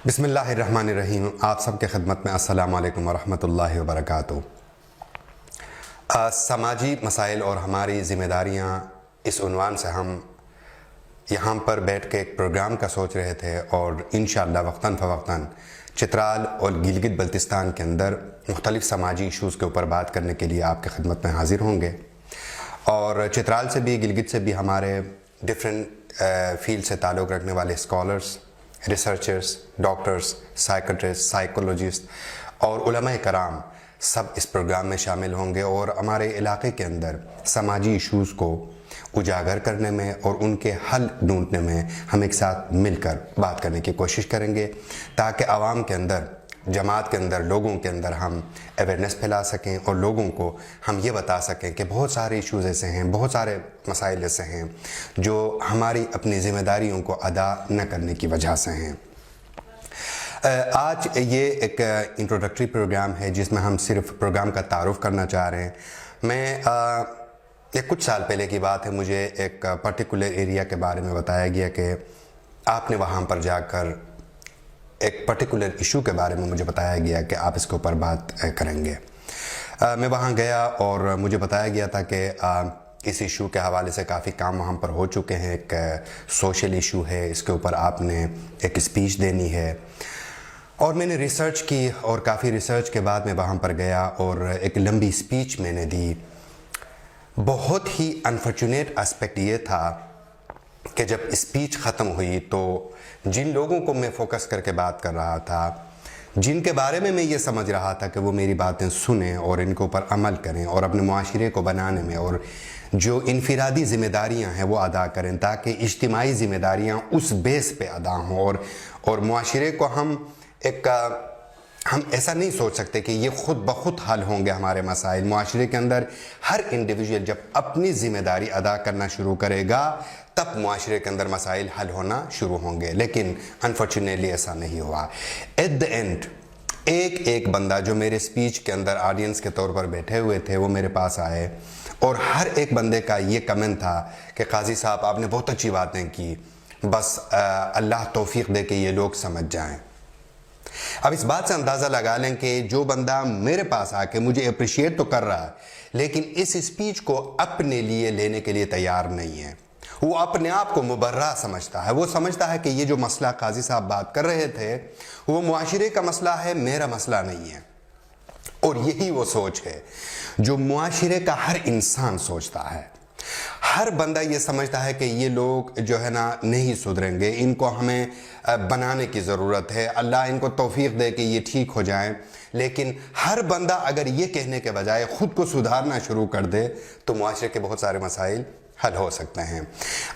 بسم اللہ الرحمن الرحیم۔ آپ سب کے خدمت میں السلام علیکم ورحمۃ اللہ وبرکاتہ۔ سماجی مسائل اور ہماری ذمہ داریاں، اس عنوان سے ہم یہاں پر بیٹھ کے ایک پروگرام کا سوچ رہے تھے، اور انشاءاللہ وقتاً فوقتاً چترال اور گلگت بلتستان کے اندر مختلف سماجی ایشوز کے اوپر بات کرنے کے لیے آپ کے خدمت میں حاضر ہوں گے۔ اور چترال سے بھی، گلگت سے بھی ہمارے ڈفرینٹ فیلڈ سے تعلق رکھنے والے scholars, researchers, doctors, psychiatrist, psychologist اور علماء کرام سب اس پروگرام میں شامل ہوں گے، اور ہمارے علاقے کے اندر سماجی ایشوز کو اجاگر کرنے میں اور ان کے حل ڈھونڈنے میں ہم ایک ساتھ مل کر بات کرنے کی کوشش کریں گے، تاکہ عوام کے اندر، جماعت کے اندر، لوگوں کے اندر ہم اویئرنیس پھیلا سکیں اور لوگوں کو ہم یہ بتا سکیں کہ بہت سارے ایشوز ایسے ہیں، بہت سارے مسائل ایسے ہیں جو ہماری اپنی ذمہ داریوں کو ادا نہ کرنے کی وجہ سے ہیں۔ آج یہ ایک انٹروڈکٹری پروگرام ہے جس میں ہم صرف پروگرام کا تعارف کرنا چاہ رہے ہیں۔ میں یہ کچھ سال پہلے کی بات ہے، مجھے ایک پرٹیکولر ایریا کے بارے میں بتایا گیا کہ آپ نے وہاں پر جا کر ایک پرٹیکولر ایشو کے بارے میں مجھے بتایا گیا کہ آپ اس کے اوپر بات کریں گے۔ میں وہاں گیا اور مجھے بتایا گیا تھا کہ اس ایشو کے حوالے سے کافی کام وہاں پر ہو چکے ہیں، ایک سوشل ایشو ہے، اس کے اوپر آپ نے ایک اسپیچ دینی ہے۔ اور میں نے ریسرچ کی، اور کافی ریسرچ کے بعد میں وہاں پر گیا اور ایک لمبی اسپیچ میں نے دی۔ بہت ہی انفارچونیٹ اسپیکٹ یہ تھا کہ جب اسپیچ ختم ہوئی تو جن لوگوں کو میں فوکس کر کے بات کر رہا تھا، جن کے بارے میں یہ سمجھ رہا تھا کہ وہ میری باتیں سنیں اور ان کے اوپر عمل کریں اور اپنے معاشرے کو بنانے میں اور جو انفرادی ذمہ داریاں ہیں وہ ادا کریں، تاکہ اجتماعی ذمہ داریاں اس بیس پہ ادا ہوں، اور معاشرے کو ہم ایسا نہیں سوچ سکتے کہ یہ خود بخود حل ہوں گے ہمارے مسائل۔ معاشرے کے اندر ہر انڈیویجول جب اپنی ذمہ داری ادا کرنا شروع کرے گا تب معاشرے کے اندر مسائل حل ہونا شروع ہوں گے، لیکن انفارچونیٹلی ایسا نہیں ہوا۔ ایٹ دی اینڈ ایک بندہ جو میرے اسپیچ کے اندر آڈینس کے طور پر بیٹھے ہوئے تھے وہ میرے پاس آئے، اور ہر ایک بندے کا یہ کمنٹ تھا کہ قاضی صاحب آپ نے بہت اچھی باتیں کی، بس اللہ توفیق دے کہ یہ لوگ سمجھ جائیں۔ اب اس بات سے اندازہ لگا لیں کہ جو بندہ میرے پاس آ کے مجھے اپریشیٹ تو کر رہا ہے، لیکن اس اسپیچ کو اپنے لیے لینے کے لیے تیار نہیں ہے، وہ اپنے آپ کو مبرہ سمجھتا ہے۔ وہ سمجھتا ہے کہ یہ جو مسئلہ قاضی صاحب بات کر رہے تھے وہ معاشرے کا مسئلہ ہے، میرا مسئلہ نہیں ہے۔ اور یہی وہ سوچ ہے جو معاشرے کا ہر انسان سوچتا ہے۔ ہر بندہ یہ سمجھتا ہے کہ یہ لوگ جو ہے نا نہیں سدھریں گے، ان کو ہمیں بنانے کی ضرورت ہے، اللہ ان کو توفیق دے کہ یہ ٹھیک ہو جائیں۔ لیکن ہر بندہ اگر یہ کہنے کے بجائے خود کو سدھارنا شروع کر دے تو معاشرے کے بہت سارے مسائل حل ہو سکتے ہیں۔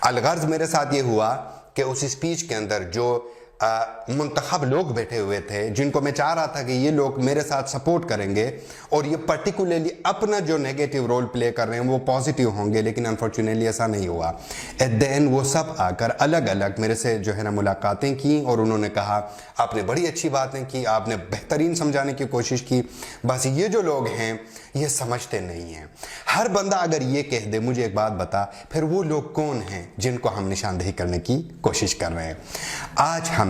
الغرض میرے ساتھ یہ ہوا کہ اس اسپیچ کے اندر جو منتخب لوگ بیٹھے ہوئے تھے، جن کو میں چاہ رہا تھا کہ یہ لوگ میرے ساتھ سپورٹ کریں گے اور یہ پرٹیکولرلی اپنا جو نیگیٹو رول پلے کر رہے ہیں وہ پازیٹیو ہوں گے، لیکن انفارچونیٹلی ایسا نہیں ہوا۔ ایٹ دی اینڈ وہ سب آ کر الگ الگ میرے سے جو ہے نا ملاقاتیں کیں، اور انہوں نے کہا آپ نے بڑی اچھی باتیں کی، آپ نے بہترین سمجھانے کی کوشش کی، بس یہ جو لوگ ہیں یہ سمجھتے نہیں ہیں۔ ہر بندہ اگر یہ کہہ دے مجھے ایک بات بتا، پھر وہ لوگ کون ہیں جن کو ہم نشاندہی کرنے کی کوشش کر رہے ہیں؟ آج ہمیں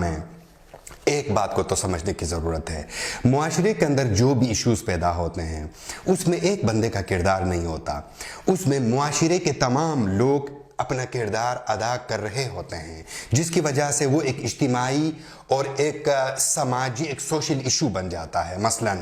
ایک بات کو تو سمجھنے کی ضرورت ہے، معاشرے کے اندر جو بھی ایشوز پیدا ہوتے ہیں اس میں ایک بندے کا کردار نہیں ہوتا، اس میں معاشرے کے تمام لوگ اپنا کردار ادا کر رہے ہوتے ہیں، جس کی وجہ سے وہ ایک اجتماعی اور ایک سماجی، ایک سوشل ایشو بن جاتا ہے۔ مثلا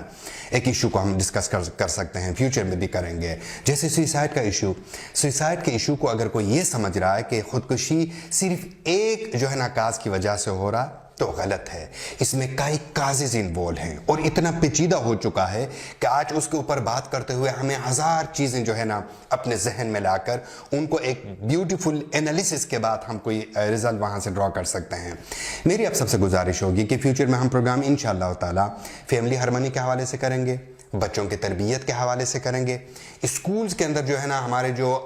ایک ایشو کو ہم ڈسکس کر سکتے ہیں، فیوچر میں بھی کریں گے، جیسے سوئسائڈ کا ایشو۔ سوئسائڈ کے ایشو کو اگر کوئی یہ سمجھ رہا ہے کہ خودکشی صرف ایک جو ہے نا کاز کی وجہ سے ہو رہا تو غلط ہے۔ اس میں کئی کازز انوالو ہیں اور اتنا پیچیدہ ہو چکا ہے کہ آج اس کے اوپر بات کرتے ہوئے ہمیں ہزار چیزیں جو ہے نا اپنے ذہن میں لا کر ان کو ایک بیوٹیفل انالیسس کے بعد ہم کوئی رزلٹ وہاں سے ڈرا کر سکتے ہیں۔ میری اب سب سے گزارش ہوگی کہ فیوچر میں ہم پروگرام انشاءاللہ تعالی فیملی ہارمونی کے حوالے سے کریں گے، بچوں کی تربیت کے حوالے سے کریں گے، اسکولز کے اندر جو ہے نا ہمارے جو